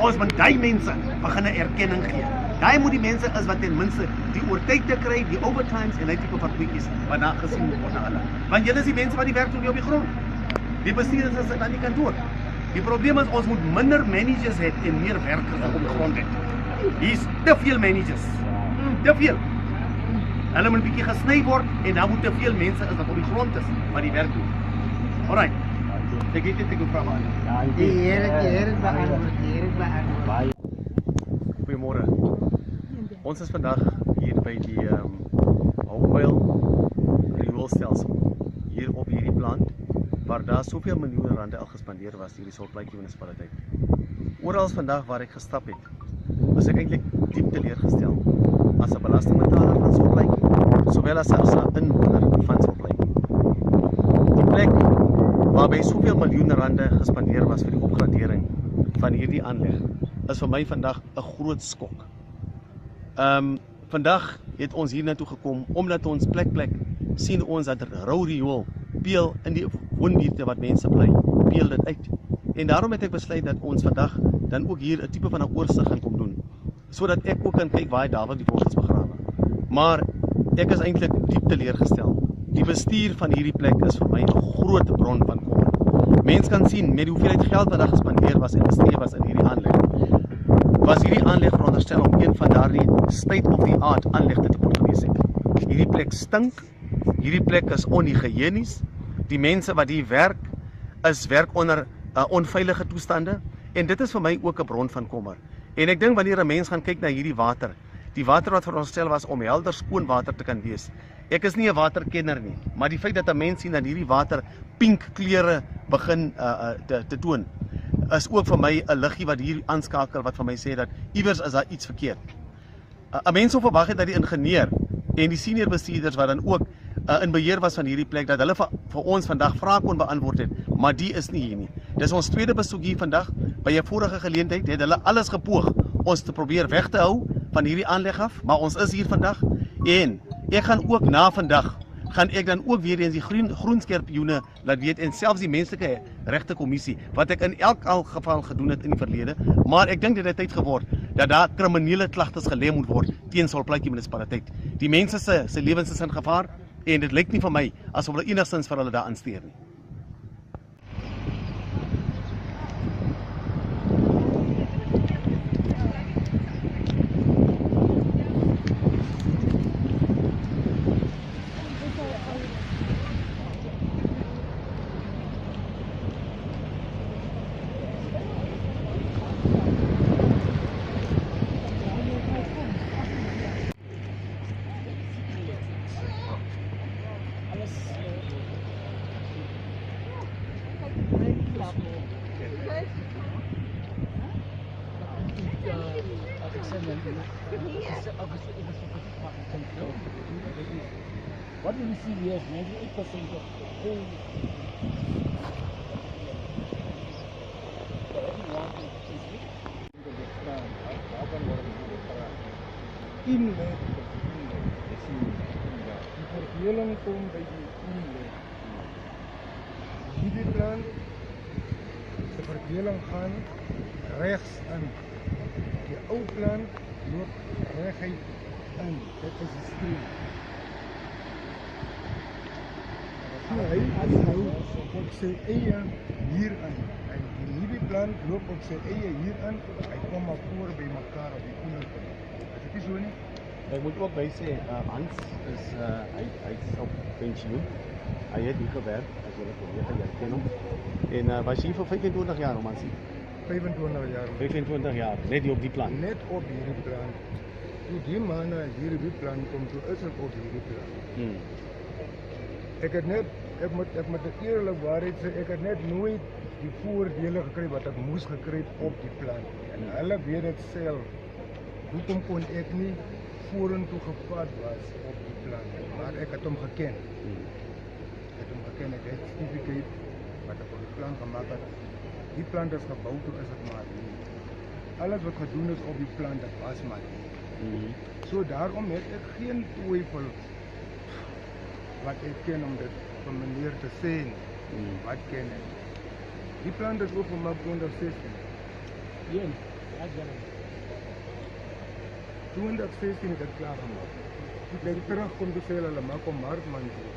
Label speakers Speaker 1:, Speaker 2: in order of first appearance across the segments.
Speaker 1: Ons moet die mense begin 'n erkenning gee. Daai moet die mense is wat ten minste die oortyd te kry, die overtimes en die tipe van goedjies wat na gesien moet word na hulle. Want julle is die mense wat die werk doen hier op die grond. Die bestuurders is aan die kantoor. Die probleem is ons moet minder managers hê en meer werkers op die grond hê. Hier's te veel managers. Te veel. Hulle moet 'n bietjie gesny word en dan moet te veel mense is wat op die grond is wat die werk doen. Alright. Ek het dit gevra aan.
Speaker 2: Die Here beantwoord.
Speaker 1: Goeiemôre. Ons is vandag hier by die Hopevale rioolstelsel hier op hierdie plant waar daar soveel miljoene rande al gespandeer was deur die Salt Lake munisipaliteit. Oral vandag waar ek gestap het, was ek eintlik diep teleurgestel as 'n belastingbetaler van Salt Lake, sowel as 'n inwoner van Salt Lake. Die plek waarby soveel miljoene rande gespandeer was vir die opgradering van hierdie aanleg is vir my vandag 'n groot skok. Vandag het ons hier na toe gekom omdat ons plek sien ons dat rou riool peel in die woonbuurte wat mense bly, peel dit uit. En daarom het ek besluit dat ons vandag dan ook hier 'n tipe van 'n oorsig gaan kom doen, sodat ek ook kan kyk waar Dawid die wortels begrawe. Maar ek is eintlik diep teleurgestel. Die bestuur van hierdie plek is vir my 'n groot bron van kommer. Mense kan sien met die hoeveelheid geld wat daar gespandeer was en bestee was in hierdie aanleg. Was hierdie aanleg veronderstel om een van daardie state-of-the-art aanlegte te kon gewees het. Hierdie plek stink, hierdie plek is onhygiënies, die mense wat hier werk onder onveilige toestande en dit is vir my ook 'n bron van kommer. En ek dink wanneer 'n mens gaan kyk na hierdie water, die water wat veronderstel was om helder skoon water te kan wees. Ek is nie 'n waterkenner nie, maar die feit dat 'n mens sien dat hierdie water pink kleure begin te toon, is ook vir my 'n liggie wat hier aanskakel wat vir my sê dat iewers is daar iets verkeerd. 'n Mens sou verwag het dat die ingenieur en die senior bestuurders wat dan ook in beheer was van hierdie plek, dat hulle vir ons vandag vrae kon beantwoord het, maar die is nie hier nie. Dis ons tweede besoek hier vandag. By 'n vorige geleentheid het hulle alles gepoog ons te probeer weg te hou van hierdie aanleg af, maar ons is hier vandag en ek gaan ook na vandag gaan ek dan ook weer eens die groenskerpioene laat weet en selfs die menslike regte kommissie wat ek in elk geval gedoen het in die verlede, maar ek dink dit het tyd geword dat daar kriminele klagtes gelê moet word teen Salt Lake munisipaliteit. Die mense se lewens is in gevaar en dit lyk nie vir my asof hulle enigstens vir hulle daar aansteer nie.
Speaker 2: What do we see here? 98% of the whole inlet. Die verdeling kom by die inlet. Hierdie plant, die verdeling gaan regs in. Die ou plant loop reguit in. Dit is die stream. Hy op sy eie hierin. En die nuwe plant loop op sy eie hierin. Hy kom maar voor by mekaar op die onderkant. Is dit nie so nie?
Speaker 1: Ek moet ook by sê, Hans is hy is op pensioen. Hy het hier gewerk, as julle kollega jy ken hom. En was hier vir 25 jaar, om aan sien.
Speaker 2: 25 jaar.
Speaker 1: 25 jaar, net hier op die plant.
Speaker 2: Net op hierdie plant. Toe die manne hier op die plant kom, toe is ek op hierdie plant. Ek moet 'n eerlike waarheid sê, ek het net nooit die voordele gekry wat ek moes gekry het op die plant. En hulle weet dit self. Hoekom kon ek nie vorentoe gevat was op die plant? Maar ek het hom geken. Ek het certificate wat ek op die plant gemaak het. Die plant is gebou, toe is het maar nie. Alles wat gedoen is op die plant, dat was maar nie. So daarom het ek geen twyfel wat ek ken om dit van meneer te sê, wat ken ek. Die plant is openmaak 2016.
Speaker 3: Ian, I
Speaker 2: 2016 het ek klaar gemaakt. Toen ik terugkom te zeggen, maak om maartman toe.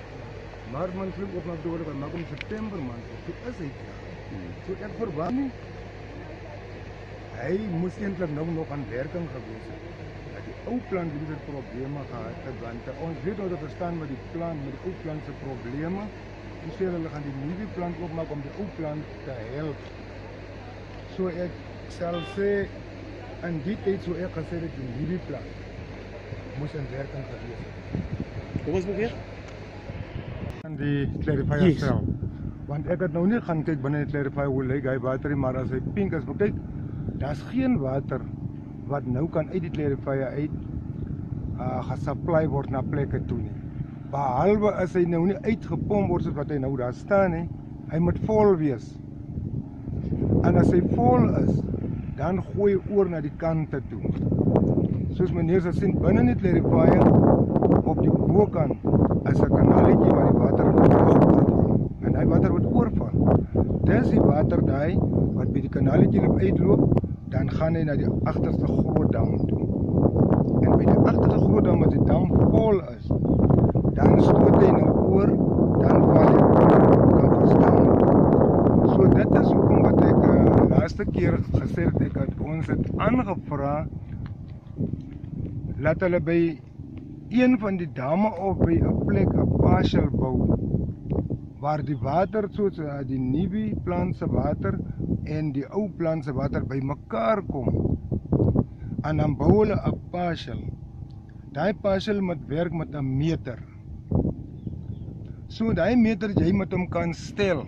Speaker 2: Maartman vloek op naar door, maak om september man toe. Toen is hij klaar. Toen ik verwacht niet. Hij moest eindelijk nog aan werken geweest zijn. Die oude plan die het problemen gehad het, want ons weet hoe te verstaan met die plan, met die oude plan zijn problemen. Toen zeggen we gaan die nieuwe plan opmaken om die oude plan te helpen. Zo ik zal zeggen, en die tijd zo ik gezegd dat die nieuwe plan moest in werking geweest zijn.
Speaker 1: Hoe was het weer?
Speaker 2: En die clarifier stel. Want ik had nou niet gaan kijken binnen die clarifier hoe leeg hij water is, maar als hij pink is, maar kijk, daar is geen water wat nou kan uit die clarifier uit gesupply word na plekke toe nie. Behalwe as hy nou nie uitgepomp word soos wat hy nou daar staan nie, hy moet vol wees. En as hy vol is, dan gooi hy oor na die kante toe. Soos meneer sal sien, binne die clarifier op die bokant is 'n kanaaltjie waar die water oorval. En hy water word oorval. Dis die water daai wat by die kanaaltjie uitloop, dan gaan hy na die agterste groot dam toe. En by die agterste groot dam as die dam vol is, dan stoot hy nou oor, dan val hy kan verstaan. So dit is hoekom wat ek laaste keer gesê het, ons het aangevra laat hulle by een van die damme of by 'n plek 'n partial bou waar die water soos die nuwe plan se water en die ou plan se water by mekaar kom. En dan bou hulle 'n partial. Daai partial moet werk met 'n meter. So daai meter jy met hom kan stel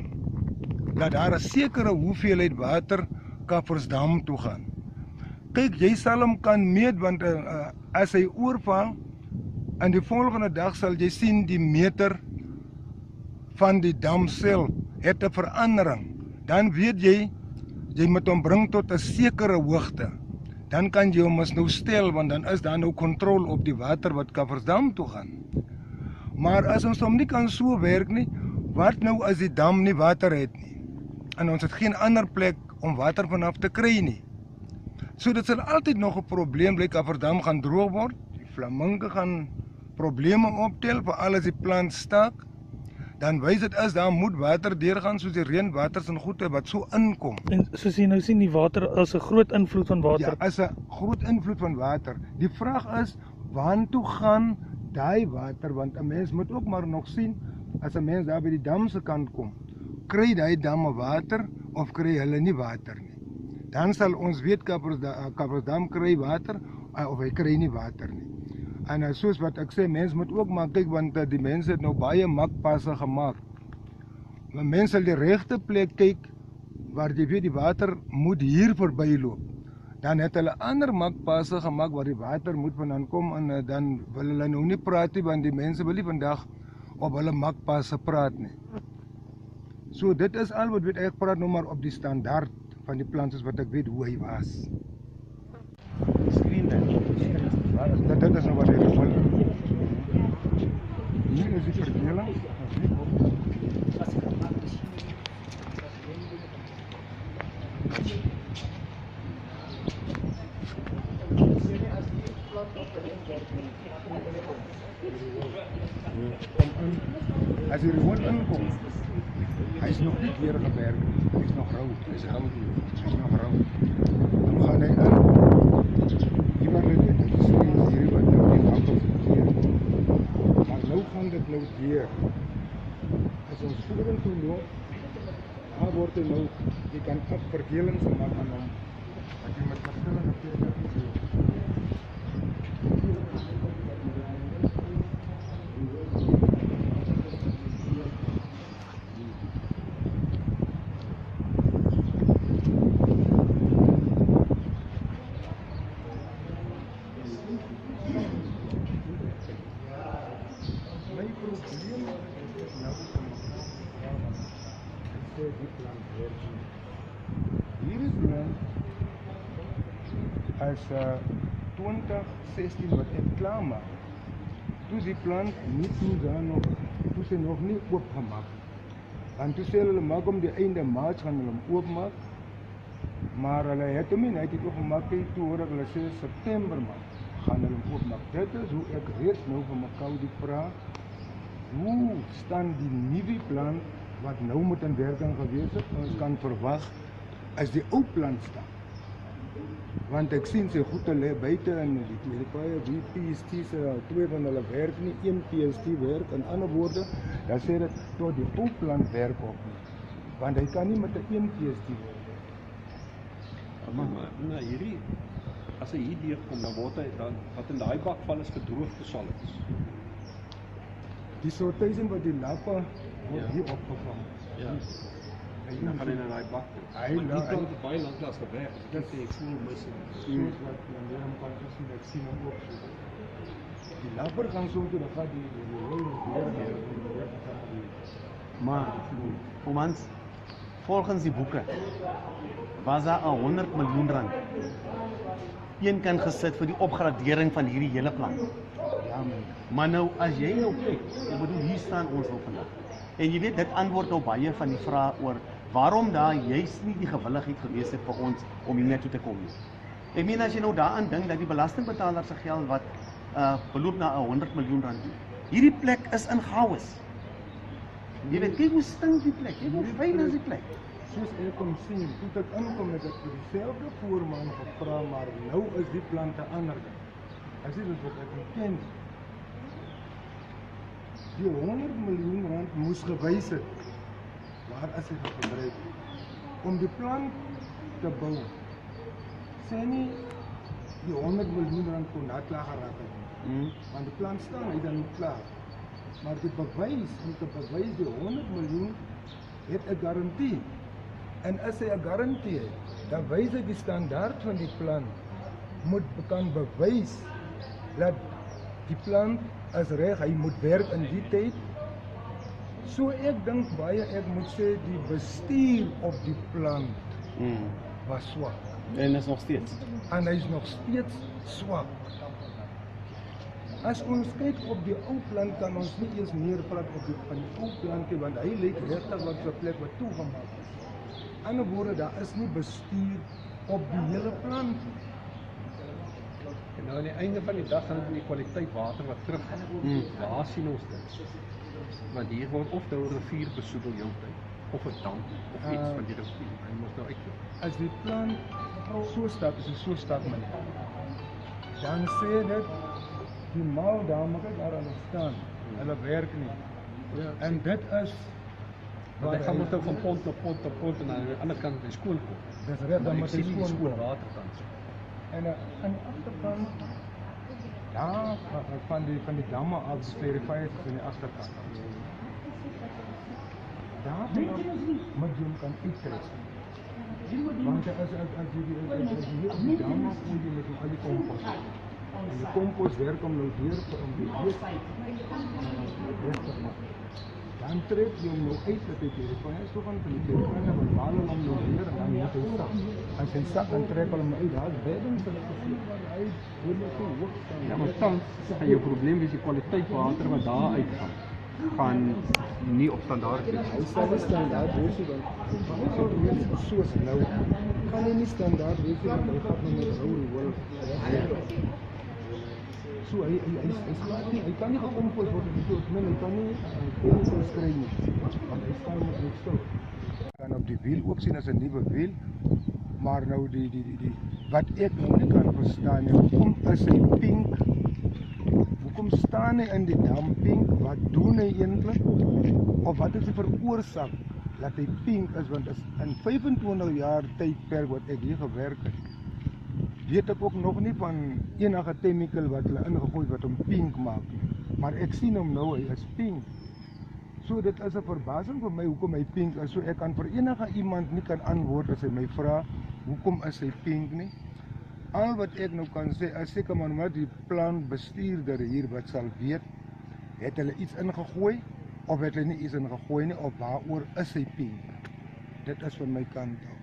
Speaker 2: dat daar 'n sekere hoeveelheid water Kaffersdam toe gaan. Kyk, jy sal hom kan meet want as hy oorval en die volgende dag sal jy sien die meter van die dam self het 'n verandering. Dan weet jy moet hom bring tot 'n sekere hoogte. Dan kan jy hom nou stel want dan is daar nou kontrole op die water wat Kaffersdam toe gaan. Maar as ons hom nie kan so werk nie, wat nou as die dam nie water het nie? En ons het geen ander plek om water vanaf te kry nie. So dit sal altyd nog 'n probleem bly. Kaffersdam gaan droog word. Die flaminge gaan probleme optel vir alles die plant stak. Dan wys dit is daar moet water deurgaan soos die reënwaters en goede wat so inkom.
Speaker 3: En soos jy nou sien die water is 'n groot invloed van water.
Speaker 2: Ja, is 'n groot invloed van water. Die vraag is waartoe gaan daai water want 'n mens moet ook maar nog sien as 'n mens daar by die dam se kant kom. Kry daai damme water of kry hulle nie water nie? Dan sal ons weet Kaffersdam kry water of hy kry nie water nie. En soos wat ek sê, mens moet ook maar kyk want die mense het nou baie makpasse gemaak. Maar mense sal die regte plek kyk waar jy weet die water moet hier verbyloop. Dan het hulle ander makpasse gemaak waar die water moet vandaan kom en dan wil hulle nou nie praat nie want die mense wil nie vandag op hulle makpasse praat nie. So dit is al wat weet ek praat nou maar op die standaard van die plan soos wat ek weet hoe hy was.
Speaker 1: Screen dan.
Speaker 2: Dit is nou wat hy wil. Hier is die verdeling. As jy gewoon inkom, hy is nog nie weer gewerk, hy is nog rou, hy is nog rou. Dan gaan hy in, hier waar dit is hier wat nou die appels verkeer. Maar nou gaan dit nou weer. As ons vorentoe loop, daar word hy nou, jy kan verdelings maak aan hom, dat jy met verskillende plekke loop. Hier is nou as 2016 wat ek klaar maak. Toe die plant nie toe daar nog, toe sy nog nie oopgemaak. En toe sê hulle maak om die einde Maart gaan hulle hom oopmaak. Maar hulle het hom nie net oopgemaak nie, toe hoor ek hulle sê September man, gaan hulle hom oopmaak. Dit is hoe ek reeds nou vir mekaar die vraag, hoe staan die nuwe plan wat nou moet in werking gewees het, ons kan verwag as die ou plan staan. Want ek sien sy goede lê buite in die tweede paie, die PST se twee van hulle werk nie, een PST werk, in ander woorde, dan sê dit tot die ou plan werk op nie. Want hy kan nie met 'n een PST werk.
Speaker 4: Maar hierdie, as hy hier deurkom, dan word hy, dan, wat in daai bak val is gedroogde solids.
Speaker 2: Die sortuisen wat die lappa word
Speaker 4: Ja.
Speaker 2: hier opgevang.
Speaker 4: Ja. En dan gaan hy na daai bak toe.
Speaker 2: Hy
Speaker 4: Maar die
Speaker 2: la-
Speaker 4: kant het baie lanklaas gewerk, as ek sê, ek voel mis.
Speaker 2: Soos wat wanneer hom kan sien, ek sien hom ook so. Die lapper gaan so toe, dan gaat die
Speaker 1: Maar Omans, volgens die boeke was daar 'n 100 miljoen rand een kan gesit vir die opgradering van hierdie hele plan.
Speaker 2: ja man.
Speaker 1: Maar nou as jy nou kyk, ek bedoel hier staan ons nou vandag. En jy weet dit antwoord nou baie van die vrae oor waarom daar juist nie die gewilligheid gewees het vir ons om hiernatoe te kom nie. Ek meen as jy nou daaraan dink dat die belastingbetaler se geld wat beloop na 100 miljoen rand toe. Hierdie plek is in chaos. Jy weet kyk hoe stink die plek. Kyk hoe fyn is die plek.
Speaker 2: Soos ek kon sien, toe ek inkom het ek vir dieselfde voorman gevra, maar nou is die plan te ander. Ek sê dit wat ek nie ken. Die 100 miljoen rand moes gewys het. Waar is dit gebruik? Om die plan te bou. Sê nie die 100 miljoen rand kon na klaar geraak het nie. Want die plan staan, hy dan nie klaar. Maar die bewys, om te bewys die 100 miljoen het 'n garantie. En as hy 'n garantie het, dan wys dit die standaard van die plan moet kan bewys dat die plan is reg, hy moet werk in die tyd. So ek dink baie ek moet sê die bestuur op die plan was swak.
Speaker 1: En is nog steeds.
Speaker 2: En hy is nog steeds swak. As ons kyk op die ou plan, kan ons nie eens meer praat op die van die ou plan nie, want hy lyk regtig wat 'n plek wat toegemaak is. In 'n woorde, daar is nie bestuur op die hele plan nie.
Speaker 4: En nou aan die einde van die dag gaan dit in die kwaliteit water wat teruggaan. Waar sien ons dit? Want hier word of die rivier besoedel heeltyd, of 'n dam, of iets van die rivier. Hy moet nou uitloop.
Speaker 2: As die plan so staat, is dit so staat man. Dan sê dit die mal daar moet ek daar aan staan. Hulle werk nie.
Speaker 4: Ja,
Speaker 2: En dit is
Speaker 4: want hy gaan moet nou van pont tot pont tot pont en aan die ander kant by skool kom.
Speaker 2: dis reg, dan
Speaker 4: Maar ek
Speaker 2: moet hy
Speaker 4: sien nie die
Speaker 2: skoon
Speaker 4: skool
Speaker 2: kom.
Speaker 4: waterkant.
Speaker 2: En aan die agterkant ja, van die damme af, die verifiers is aan die agterkant. Daar moet jy hom kan uittrek. Want as jy hier op die damme kom jy met al die kompos. En die kompos werk om nou deur om die weg te maak. Dan trek jy hom nou uit dat die verifiers so van die verifiers en dan haal hom nou weer en dan moet hy sak. As hy sak dan trek hulle hom uit, daar is beddings en ek sien waar hy hoe net so hoog staan.
Speaker 4: Ja, maar tans gaan jou probleem is die kwaliteit water wat daar uitgaan. Gaan nie op standaard wees.
Speaker 2: Hy sal nie standaard wees nie, want soos nou kan hy nie standaard wees nie, want hy gaan nou met rou rol. So hy slaat nie, hy kan nie gekompos word nie, soos men, hy kan nie chemicals kry nie, want hy staan met net stil. Kan op die wiel ook sien as 'n nuwe wiel, maar nou die wat ek nou nie kan verstaan nie, hoekom is hy pink? Hoekom staan hy in die dam pink? Wat doen hy eintlik? Of wat is die veroorsaak dat hy pink is? Want is in 25 jaar tydperk wat ek hier gewerk het, weet ek ook nog nie van enige chemical wat hulle ingegooi wat hom pink maak nie. Maar ek sien hom nou, hy is pink. So dit is 'n verbasing vir my hoekom hy pink is. So ek kan vir enige iemand nie kan antwoord as hy my vra hoekom is hy pink nie. Al wat ek nou kan sê, as seker maar met die plan bestuurder hier wat sal weet, het hulle iets ingegooi of het hulle nie iets ingegooi nie, of waaroor is hy pink. Dit is van my kant af.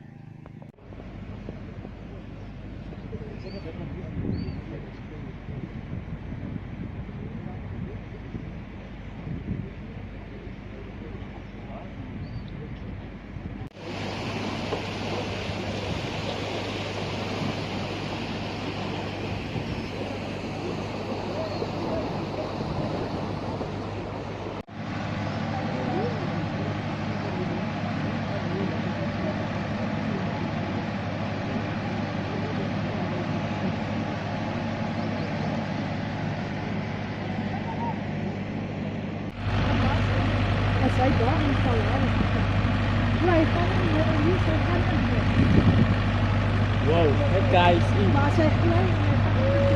Speaker 5: Hy daar in salaris. Bly gaan nie sy gaan nie.
Speaker 6: Wow, that guy is in.
Speaker 5: Maar sy gly en hy gaan